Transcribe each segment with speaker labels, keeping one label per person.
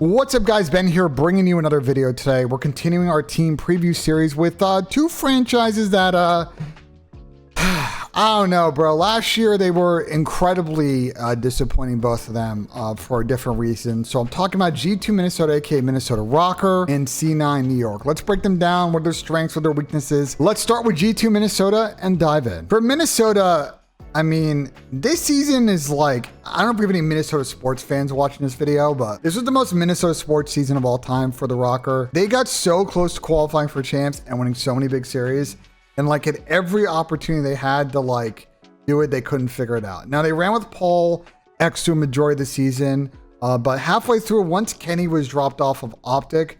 Speaker 1: What's up, guys? Ben here, bringing you another video today. We're continuing our team preview series with two franchises that I don't know, bro. Last year they were incredibly disappointing, both of them, for different reasons. So I'm talking about G2 Minnesota, aka Minnesota Rocker, and C9 New York. Let's break them down. What are their strengths? What are their weaknesses? Let's start with G2 Minnesota and dive in. For Minnesota, I mean, this season is like, I don't know if we have any Minnesota sports fans watching this video, but this was the most Minnesota sports season of all time for the Rocker. They got so close to qualifying for champs and winning so many big series. And like at every opportunity they had to like do it, they couldn't figure it out. Now they ran with Paul X to a majority of the season, but halfway through, once Kenny was dropped off of Optic,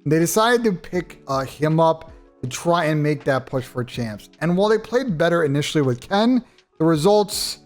Speaker 1: they decided to pick him up to try and make that push for champs. And while they played better initially with Ken, the results,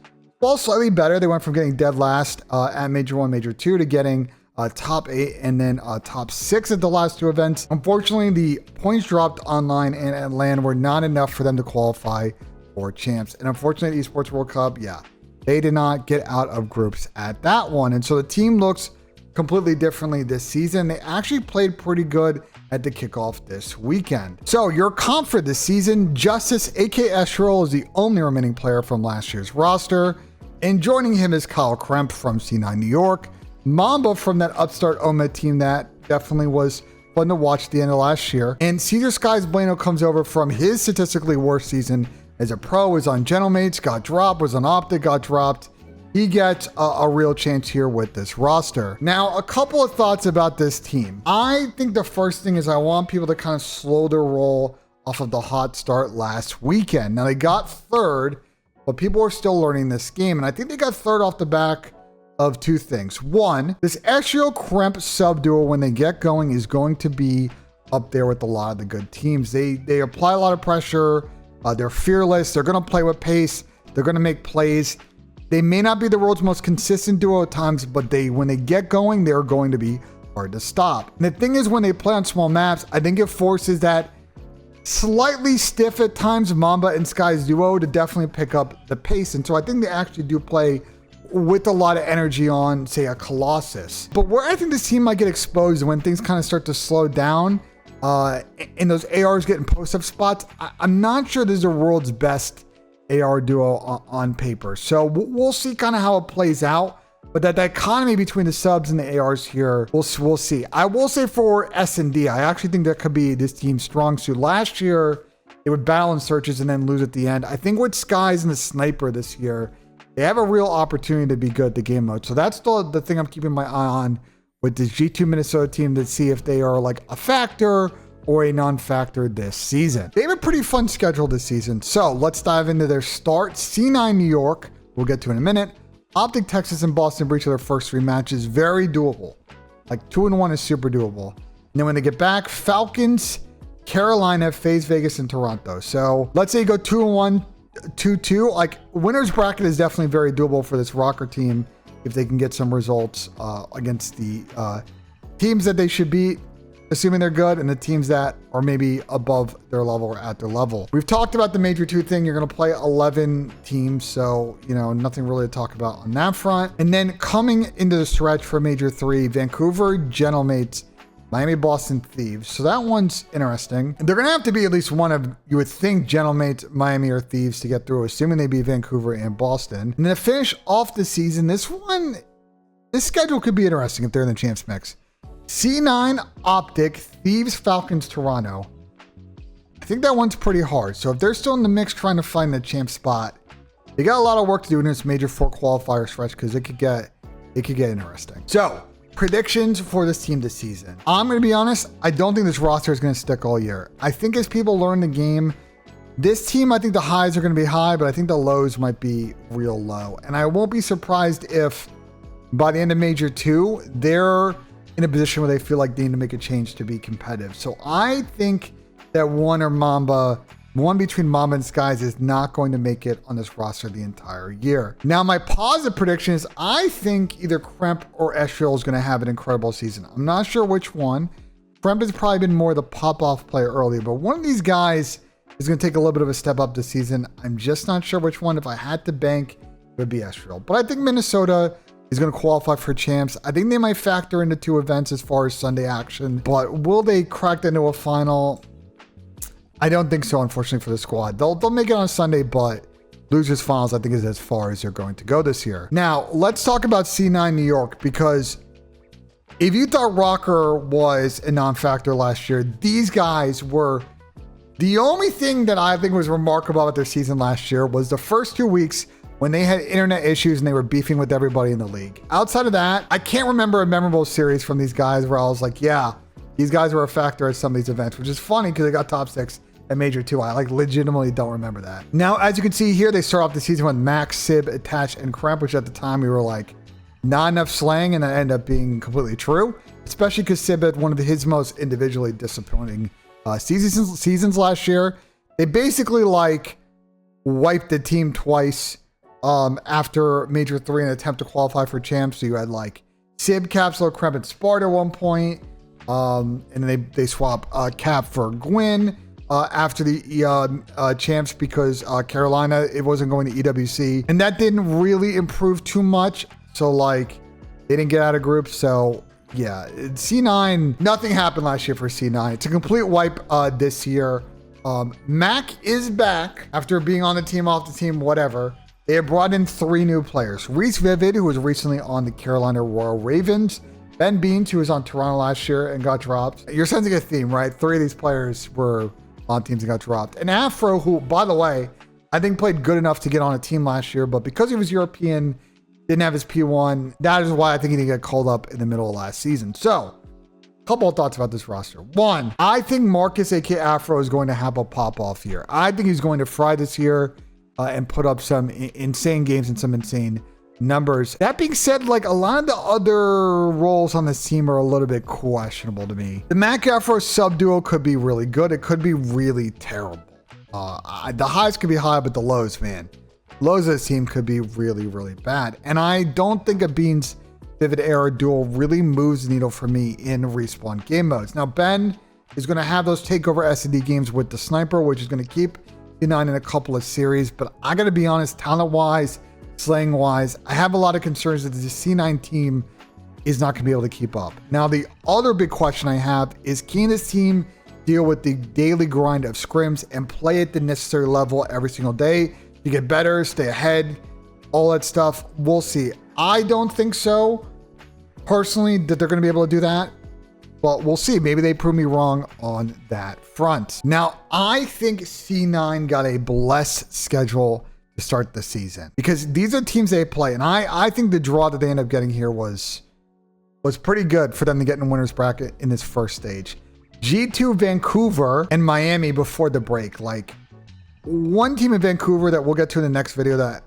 Speaker 1: well, slightly better. They went from getting dead last at Major 1, Major 2 to getting top 8 and then top 6 at the last two events. Unfortunately, the points dropped online and at LAN were not enough for them to qualify for champs. And unfortunately, Esports World Cup, yeah, they did not get out of groups at that one. And so the team looks completely differently this season. They actually played pretty good at the kickoff this weekend. So your comp for this season, Justice, aka Escherol, is the only remaining player from last year's roster. And joining him is Kyle Kremp from C9 New York, Mamba from that upstart OMED team that definitely was fun to watch at the end of last year. And Cedar Skies Bueno comes over from his statistically worst season as a pro, was on Gentlemates, got dropped, was on Optic, got dropped. He gets a real chance here with this roster. Now, a couple of thoughts about this team. I think the first thing is I want people to kind of slow their roll off of the hot start last weekend. Now, they got third, but people are still learning this game. And I think they got third off the back of two things. One, this Escherol Kremp sub duo, when they get going, is going to be up there with a lot of the good teams. They apply a lot of pressure. They're fearless. They're going to play with pace. They're going to make plays. They may not be the world's most consistent duo at times, but when they get going, they're going to be hard to stop. And the thing is, when they play on small maps, I think it forces that slightly stiff at times Mamba and Sky's duo to definitely pick up the pace. And so I think they actually do play with a lot of energy on, say, a Colossus. But where I think this team might get exposed when things kind of start to slow down, and those ARs get in post-up spots, I'm not sure this is the world's best AR duo on paper. So we'll see kind of how it plays out, but that dichotomy between the subs and the ARs here, we'll see. I will say for S&D, I actually think that could be this team's strong suit. Last year, they would battle in searches and then lose at the end. I think with Skies and the Sniper this year, they have a real opportunity to be good at the game mode. So that's the thing I'm keeping my eye on with this G2 Minnesota team, to see if they are like a factor or a non-factor this season. They have a pretty fun schedule this season. So let's dive into their start. C9 New York, we'll get to in a minute. Optic Texas and Boston Breach are their first three matches. Very doable. Like 2-1 is super doable. And then when they get back, Falcons, Carolina, FaZe Vegas, and Toronto. So let's say you go 2-1, 2-2. Like winner's bracket is definitely very doable for this Rocker team if they can get some results against the teams that they should beat, assuming they're good, and the teams that are maybe above their level or at their level. We've talked about the Major 2 thing. You're going to play 11 teams, so, you know, nothing really to talk about on that front. And then coming into the stretch for Major 3, Vancouver, Gentlemates, Miami, Boston, Thieves. So that one's interesting. They're going to have to be at least one of, you would think, Gentlemates, Miami, or Thieves to get through, assuming they beat Vancouver and Boston. And then to finish off the season, this schedule could be interesting if they're in the champs mix. C9, Optic, Thieves, Falcons, Toronto. I think that one's pretty hard. So if they're still in the mix trying to find the champ spot, they got a lot of work to do in this Major 4 qualifier stretch, because it could get interesting. So predictions for this team this season. I'm going to be honest, I don't think this roster is going to stick all year. I think as people learn the game, this team, I think the highs are going to be high, but I think the lows might be real low. And I won't be surprised if by the end of Major 2, they're in a position where they feel like they need to make a change to be competitive. So I think that one between Mamba and Skies is not going to make it on this roster the entire year. Now, my positive prediction is I think either Kremp or Escherol is going to have an incredible season. I'm not sure which one. Kremp has probably been more the pop-off player early, but one of these guys is going to take a little bit of a step up this season. I'm just not sure which one. If I had to bank, it would be Escherol. But I think Minnesota is going to qualify for champs. I think they might factor into 2 events as far as Sunday action, but will they crack into a final? I don't think so, unfortunately, for the squad. They'll make it on Sunday, but losers finals, I think, is as far as they're going to go this year. Now, let's talk about C9 New York, because if you thought Rocker was a non-factor last year, these guys were. The only thing that I think was remarkable about their season last year was the first 2 weeks when they had internet issues and they were beefing with everybody in the league. Outside of that, I can't remember a memorable series from these guys where I was like, yeah, these guys were a factor at some of these events, which is funny because they got top 6 at Major 2. I legitimately don't remember that. Now, as you can see here, they start off the season with Max, Sib, Attach, and Cramp, which at the time we were like, not enough slang, and that ended up being completely true, especially because Sib had one of his most individually disappointing seasons last year. They basically like wiped the team twice after Major 3 in an attempt to qualify for champs. So you had like Sib, Capsule, Cramp, and Sparta at one point. And then they swap Cap for Gwyn after the champs because Carolina, it wasn't going to EWC. And that didn't really improve too much. So like they didn't get out of groups. So yeah, C9, nothing happened last year for C9. It's a complete wipe this year. Mac is back after being on the team, off the team, whatever. They have brought in 3 new players. Reese Vivid, who was recently on the Carolina Royal Ravens. Ben Beans, who was on Toronto last year and got dropped. You're sensing a theme, right? 3 of these players were on teams and got dropped. And Afro, who, by the way, I think played good enough to get on a team last year, but because he was European, didn't have his P1. That is why I think he didn't get called up in the middle of last season. So, a couple of thoughts about this roster. 1, I think Marcus, aka Afro, is going to have a pop-off year. I think he's going to fry this year and put up some insane games and some insane numbers. That being said, like a lot of the other roles on this team are a little bit questionable to me. The Mac Afro sub duo could be really good. It could be really terrible. The highs could be high, but the lows, man. Lows of this team could be really, really bad. And I don't think a Beans Vivid Era duel really moves the needle for me in respawn game modes. Now, Ben is going to have those takeover S&D games with the Sniper, which is going to keep C9 in a couple of series. But I got to be honest, talent-wise, slaying-wise, I have a lot of concerns that the C9 team is not going to be able to keep up. Now, the other big question I have is, can this team deal with the daily grind of scrims and play at the necessary level every single day? You get better, stay ahead, all that stuff. We'll see. I don't think so, personally, that they're going to be able to do that. But we'll see. Maybe they prove me wrong on that front. Now, I think C9 got a blessed schedule to start the season, because these are teams they play. And I think the draw that they end up getting here was pretty good for them to get in the winner's bracket in this first stage. G2, Vancouver, and Miami before the break. Like, one team in Vancouver that we'll get to in the next video that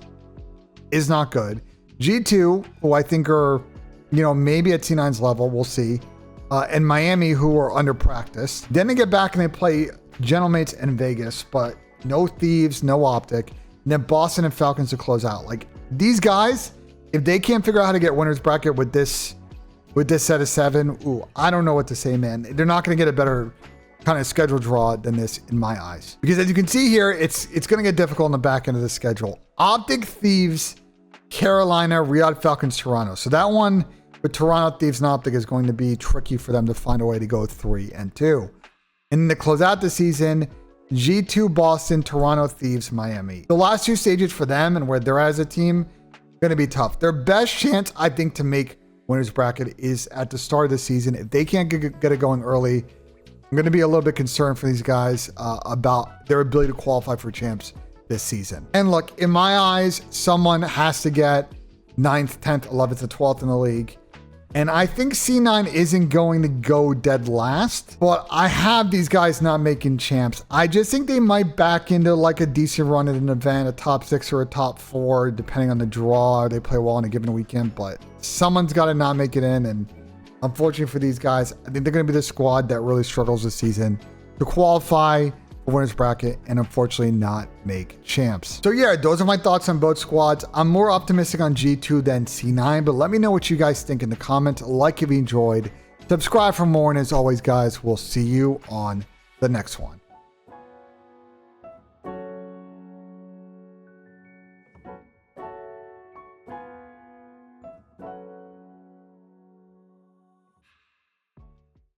Speaker 1: is not good. G2, who I think are, maybe at C9's level, we'll see. And Miami, who are under practice. Then they get back and they play Gentlemates and Vegas, but no Thieves, no Optic. And then Boston and Falcons to close out. Like, these guys, if they can't figure out how to get winner's bracket with this set of 7, I don't know what to say, man. They're not going to get a better kind of schedule draw than this in my eyes. Because as you can see here, it's going to get difficult in the back end of the schedule. Optic, Thieves, Carolina, Riyadh, Falcons, Toronto. So that one with Toronto, Thieves, and Optic is going to be tricky for them to find a way to go 3-2. And then to close out the season, G2, Boston, Toronto, Thieves, Miami. The last 2 stages for them and where they're as a team, going to be tough. Their best chance, I think, to make winner's bracket is at the start of the season. If they can't get it going early, I'm going to be a little bit concerned for these guys about their ability to qualify for champs this season. And look, in my eyes, someone has to get 9th, 10th, 11th, and 12th in the league. And I think C9 isn't going to go dead last, but I have these guys not making champs. I just think they might back into like a decent run at an event, a top 6 or a top 4, depending on the draw, or they play well on a given weekend, but someone's got to not make it in. And unfortunately for these guys, I think they're going to be the squad that really struggles this season to qualify for winner's bracket and unfortunately not make champs. So yeah, those are my thoughts on both squads. I'm more optimistic on G2 than C9, but let me know what you guys think in the comments. Like if you enjoyed, subscribe for more, and as always, guys, we'll see you on the next one.